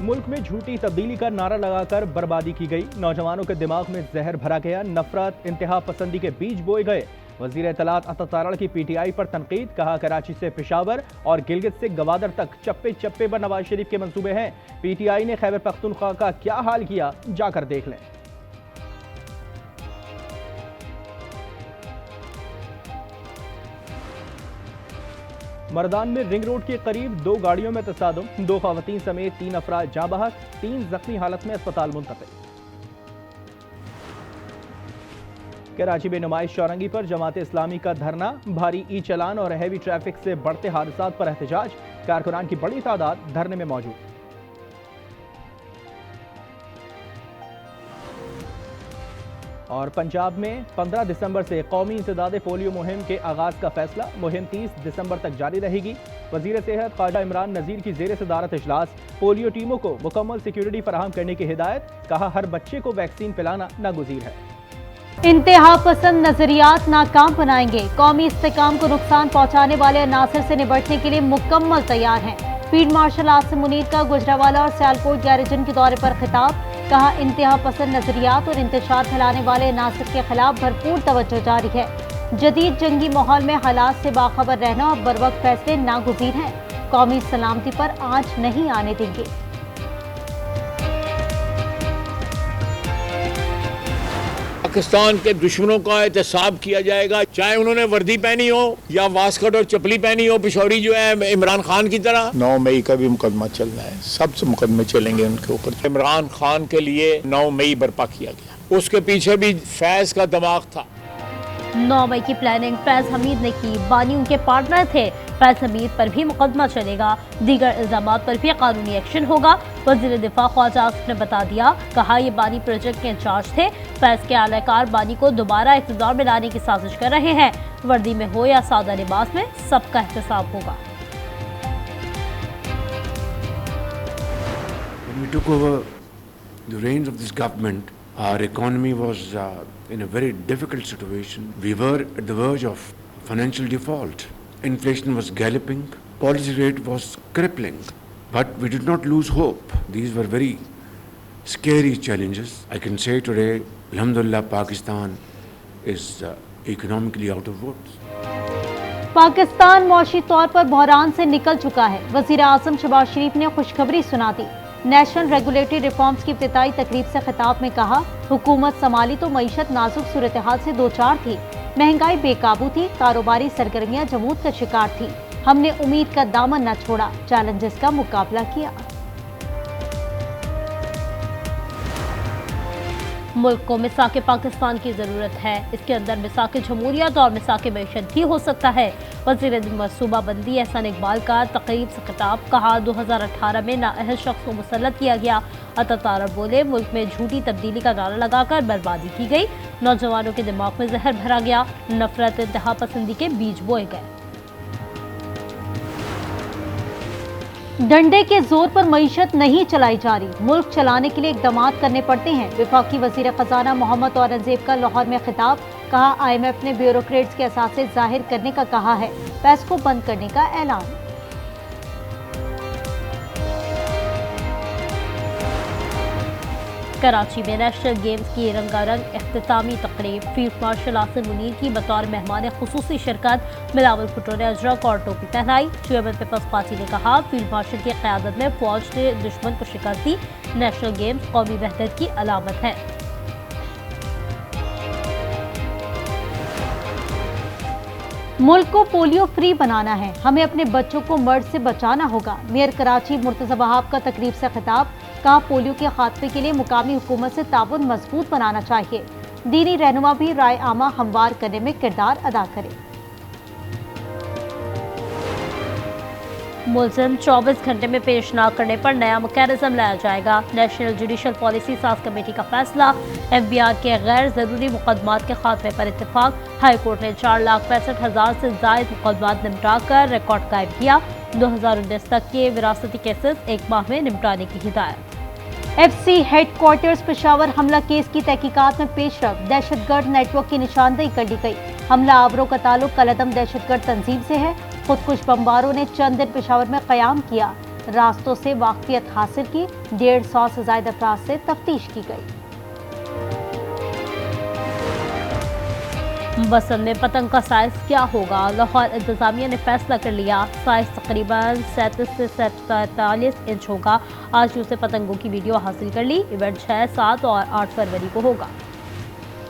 मुल्क में झूठी तब्दीली का नारा लगाकर बर्बादी की गई। नौजवानों के दिमाग में जहर भरा गया। नफरत इंतहा पसंदी के बीज बोए गए। वजीर इत्तलात अता तारड़ की पीटीआई पर तनकीद। कहा, कराची से पेशावर और गिलगित से गवादर तक चप्पे चप्पे पर नवाज शरीफ के मंसूबे हैं। पीटीआई ने खैबर पख्तूनख्वा का क्या हाल किया, जाकर देख लें। मर्दान में रिंग रोड के करीब दो गाड़ियों में तसादुम। 2 खवातीन समेत 3 अफराद जाँ बहक, 3 जख्मी हालत में अस्पताल मुंतकिल। कराची में नुमाइश चौरंगी पर जमात इस्लामी का धरना। भारी ई चलान और हैवी ट्रैफिक से बढ़ते हादसात पर एहतजाज। कारकुनान की बड़ी तादाद धरने में मौजूद। और पंजाब में 15 दिसंबर से कौमी इंसदाद पोलियो मुहिम के आगाज का फैसला। मुहिम 30 दिसंबर तक जारी रहेगी। वजीर सेहत ख्वाजा इमरान नजीर की जेर सदारत इजलास। पोलियो टीमों को मुकम्मल सिक्योरिटी फराहम करने की हिदायत। कहा, हर बच्चे को वैक्सीन पिलाना नागुज़ीर है। इंतहा पसंद नजरियात नाकाम बनाएंगे। कौमी इस्तेकाम को नुकसान पहुंचाने वाले अनासर से निपटने के लिए मुकम्मल तैयार हैं। फील्ड मार्शल आसिम मुनीर का गुजरावाला और सियालकोट गैरिजन के दौरे पर खिताब। कहा, इंतहा पसंद नजरियात और इंतशार फैलाने वाले अनासर के खिलाफ भरपूर तवज्जो जारी है। जदीद जंगी माहौल में हालात से बाखबर रहना और बरवक्त फैसले नागुज़ीर हैं। कौमी सलामती पर आंच नहीं आने देंगे। पाकिस्तान के दुश्मनों का एहतसाब किया जाएगा, चाहे उन्होंने वर्दी पहनी हो या वास्कट और चपली पहनी हो, पिशौरी जो है इमरान खान की तरह। 9 मई का भी मुकदमा चल रहा है, सबसे मुकदमे चलेंगे उनके ऊपर। इमरान खान के लिए 9 मई बर्पा किया गया, उसके पीछे भी फैज का दिमाग था। 9 मई की प्लानिंग फैज हमीद ने की। बानी उनके पार्टनर थे। फैज हमीद पर भी मुकदमा चलेगा। दीगर इल्जामात पर भी कानूनी एक्शन होगा। वजीर दिफा ख्वाजा आसिफ ने बता दिया। कहा, ये बानी प्रोजेक्ट के इंचार्ज थे। फैज के आलाकार बानी को दोबारा इक़्तिदार में लाने की साजिश कर रहे हैं। वर्दी में हो या सादा लिबास में, सबका एहतसाब होगा। When we took over the reins of this government, our economy was in a very difficult situation. We were at the verge of financial default. Inflation was galloping. Policy rate was crippling. But we did not lose hope. These were very scary challenges. I can say today, Alhamdulillah, Pakistan is economically out of woods. Pakistan मौशी तौर पर बहरान से निकल चुका है। वजीर आज़म शहबाज शरीफ ने खुशखबरी सुना दी। नेशनल रेगुलेटरी रिफॉर्म्स की इफ्तिताई तकरीब से खिताब में कहा, हुकूमत संभाली तो मईशत नाजुक सूरत हाल से दो चार थी। महंगाई बेकाबू थी, कारोबारी सरगर्मियां जमूद का शिकार थी। हमने उम्मीद का दामन न छोड़ा, चैलेंजेस का मुकाबला किया। मुल्क को मिसाक पाकिस्तान की जरूरत है। इसके अंदर मिसाक जमहूरियत और मिसाक मईशत भी हो सकता है। वज़ीर मनसूबा बंदी एहसान इकबाल का तकरीब से खिताब। कहा, 2018 में नाअहल शख्स को मुसल्लत किया गया। अता तारड़ बोले, मुल्क में झूठी तब्दीली का नारा लगाकर बर्बादी की गई। नौजवानों के दिमाग में जहर भरा गया। नफरत इंतहा पसंदी के बीज बोए गए। डंडे के जोर पर मईशत नहीं चलाई जा रही। मुल्क चलाने के लिए इक़दामात करने पड़ते हैं। वफाकी वज़ीर ख़जाना मोहम्मद औरंगज़ेब का लाहौर में खिताब। कहा, IMF ने ब्यूरोक्रेट्स के असासे जाहिर करने का कहा है। पैस को बंद करने का ऐलान। कराची में नेशनल गेम्स की रंगारंग इख्तितामी तकरीब। फील्ड मार्शल आसिम मुनीर की बतौर मेहमान खुसूसी शिरकत। बिलावल भुट्टो ने अजरक और टोपी पहनाई। चेयरमैन पीपल्स पार्टी ने कहा, फील्ड मार्शल की क़यादत में फौज ने दुश्मन को शिकस्त दी। नेशनल गेम्स कौमी वहदत की अलामत है। मुल्क को पोलियो फ्री बनाना है। हमें अपने बच्चों को मर्ज से बचाना होगा। मेयर कराची मुर्तज़ा वहाब का तकरीब से खिताब। कहा, पोलियो के खात्मे के लिए मुकामी हुकूमत से ताउन मजबूत बनाना चाहिए। दीनी रहनुमा भी राय आमा हमवार करने में किरदार अदा करें। मुलजिम 24 घंटे में पेश न करने पर नया मैकेनिज्म लाया जाएगा। नेशनल जुडिशल पॉलिसी साज कमेटी का फैसला। FBR के गैर जरूरी मुकदमात के खात्मे पर इत्तेफाक। हाई कोर्ट ने 4,65,000 से जायद मुकदमात निपटा कर रिकॉर्ड कायम किया। 2019 तक के विरासती केसेस 1 माह में निपटाने की हिदायत। FC हेडक्वार्टर्स पेशावर हमला केस की तहकीकात में पेशरफ। दहशतगर्द नेटवर्क की निशानदेही कर ली गई। हमला आवरों का ताल्लुक कलदम दहशतगर्द तंजीम से है। खुदकुश बमबारों ने चंद दिन पेशावर में कयाम किया। रास्तों से वाकफियत हासिल की। 150 से ज्यादा अफराद से तफ्तीश की गई। बसंत में पतंग का साइज क्या होगा? लाहौर इंतजामिया ने फैसला कर लिया। साइज तकरीबन 37 से 47 इंच होगा। आज उसे पतंगों की वीडियो हासिल कर ली। इवेंट 6, 7 और 8 फरवरी को होगा।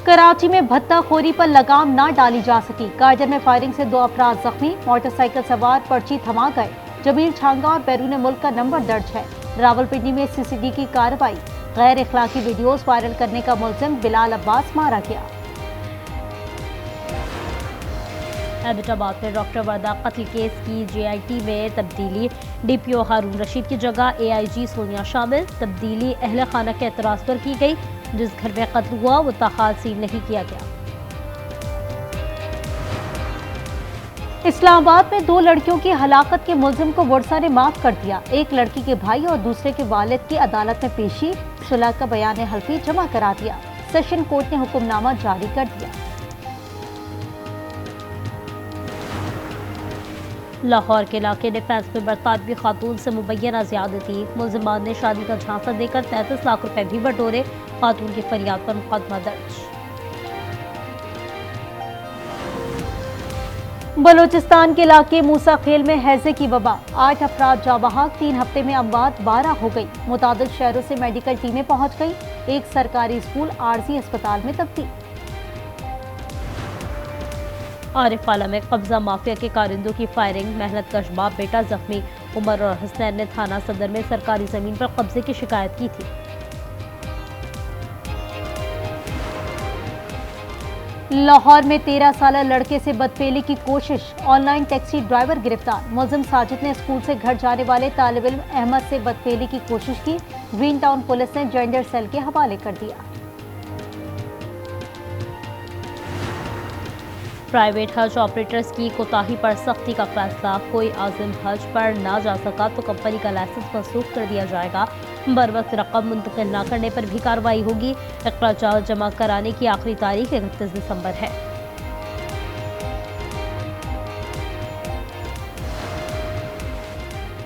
कराची में भत्ताखोरी पर लगाम ना डाली जा सकी। गार्डन में फायरिंग से 2 अफराद जख्मी। मोटरसाइकिल सवार पर्ची थमा गए। जमील छांगा और बैरून मुल्क का नंबर दर्ज है। रावलपिंडी में CCD की कार्रवाई। गैर इखलाकी वीडियोस वायरल करने का मुलजिम बिलाल अब्बास मारा गया। एबटाबाद में डॉक्टर वर्दा कत्ल केस की JIT में तब्दीली। DPO हारून रशीद की जगह AIG सोनिया शामिल। तब्दीली अहले खाना के एतराज़ पर की गई। जिस घर में कत्ल हुआ वो ताहाल सील नहीं किया गया। इस्लामाबाद में 2 लड़कियों की हलाकत के मुलजिम को वर्सा ने माफ कर दिया। एक लड़की के भाई और दूसरे के वालिद की अदालत में पेशी। सुलह का बयान हल्फी जमा करा दिया। सेशन कोर्ट ने हुक्मनामा जारी कर दिया। लाहौर के इलाके डिफेंस में बरतानवी खातून से मुबैना ज़्यादती। मुलजिमान ने शादी का झांसा देकर 33 लाख रुपए भी बटोरे। खातून की फरियाद पर मुकदमा दर्ज। बलूचिस्तान के इलाके मूसा खेल में हैजे की वबा। 8 अफराद जाँ बहक। 3 हफ्ते में अमवात 12 हो गई। मुतादिद शहरों से मेडिकल टीमें पहुंच गई। एक सरकारी स्कूल आरजी अस्पताल में तब्दील। आरिफाला में कब्जा माफिया के कारिंदों की फायरिंग। मेहनत कश बाप बेटा जख्मी। उमर और हसनैन ने थाना सदर में सरकारी जमीन पर कब्जे की शिकायत की थी। लाहौर में 13 साल लड़के से बदफेली की कोशिश। ऑनलाइन टैक्सी ड्राइवर गिरफ्तार। मुलजिम साजिद ने स्कूल से घर जाने वाले तालिब इल्म अहमद से बदफेली की कोशिश की। ग्रीन टाउन पुलिस ने जेंडर सेल के हवाले कर दिया। प्राइवेट हज ऑपरेटर्स की कोताही पर सख्ती का फैसला। कोई आजिम हज पर ना जा सका तो कंपनी का लाइसेंस मनसूख कर दिया जाएगा। बर वक्त रकम मुंतकिल न करने पर भी कार्रवाई होगी। अखराजात जमा कराने की आखिरी तारीख 31 दिसंबर है।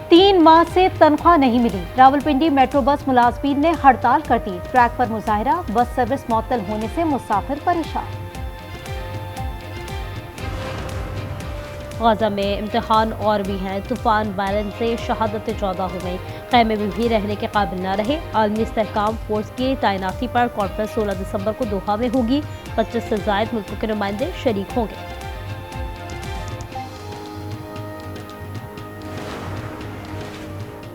तीन माह से तनख्वाह नहीं मिली। रावलपिंडी मेट्रो बस मुलाजमीन ने हड़ताल कर दी। ट्रैक पर मुजाहिरा। बस सर्विस मुअत्तल होने से मुसाफिर परेशान। गाजा में इम्तिहान और भी हैं। तूफान बारिश से शहादतें 14 हो गई। खैमे में भी रहने के काबिल न रहे। आलमी इस्तेहकाम फोर्स की तैनाती पर कॉन्फ्रेंस 16 दिसंबर को दोहा में होगी। 25 से ज़ायद मुल्कों के नुमाइंदे शरीक होंगे।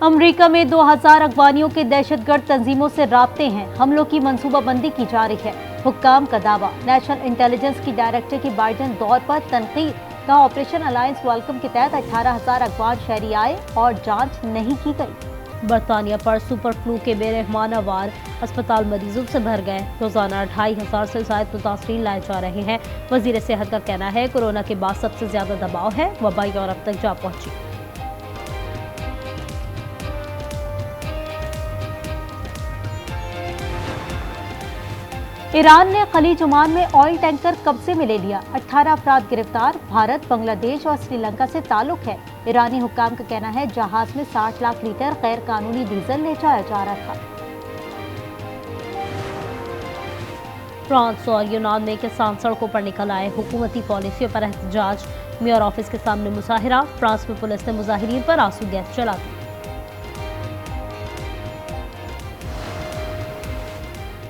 अमरीका में 2000 अगवानियों के दहशतगर्द तंजीमों से राब्ते हैं। हमलों की मंसूबाबंदी की जा रही है। हुक्काम का दावा। नेशनल इंटेलिजेंस की डायरेक्टर की बाइडन दौर पर तनकीद। का ऑपरेशन अलायंस वेलकम के तहत 18,000 अगवान शहरी आए और जांच नहीं की गई। बरतानिया पर सुपर फ्लू के बेरहमाना वार। अस्पताल मरीजों से भर गए। रोजाना 2,500 से ज्यादा मुतासरीन लाए जा रहे हैं। वजीर सेहत का कहना है कोरोना के बाद सबसे ज्यादा दबाव है। वबा यूरोप तक जा पहुंची। ईरान ने खलीज ओमान में ऑयल टैंकर कब्जे में ले लिया। 18 अफराद गिरफ्तार। भारत, बांग्लादेश और श्रीलंका से ताल्लुक है। ईरानी हुक्काम का कहना है जहाज में 60 लाख लीटर गैर कानूनी डीजल ले जाया जा रहा था। फ्रांस और यूनान में किसान सड़कों पर निकल आए। हुकूमती पॉलिसियों पर एहतजाज। मेयर ऑफिस के सामने मुजाहिरा। फ्रांस में पुलिस ने मुजाहिरीन पर आंसू गैस चला दी।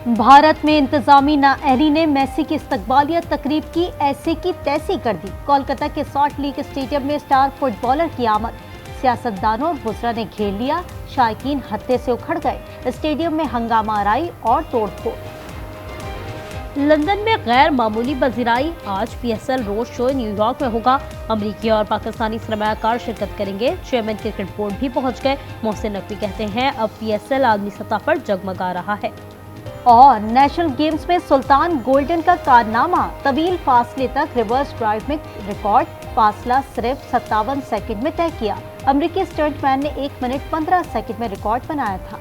भारत में इंतजामी नाअहली ने मेसी की इस्तकबालिया तकरीब की ऐसे की तैसी कर दी। कोलकाता के सॉल्ट लेक स्टेडियम में स्टार फुटबॉलर की आमद। सियासतदानों और वुज़रा ने घेर लिया। शायकीन हत्थे से उखड़ गए। स्टेडियम में हंगामा आराई और तोड़फोड़। लंदन में गैर मामूली पजीराई। आज PSL रोड शो न्यूयॉर्क में होगा। अमरीकी और पाकिस्तानी सरमायाकार शिरकत करेंगे। चेयरमैन क्रिकेट बोर्ड भी पहुंच गए। मोहसिन नकवी कहते हैं अब PSL आलमी सतह पर जगमगा रहा है। और नेशनल गेम्स में सुल्तान गोल्डन का कारनामा। तवील फासले तक रिवर्स ड्राइव में रिकॉर्ड। फासला सिर्फ 57 सेकंड में तय किया। अमेरिकी स्टंटमैन ने 1 मिनट 15 सेकंड में रिकॉर्ड बनाया था।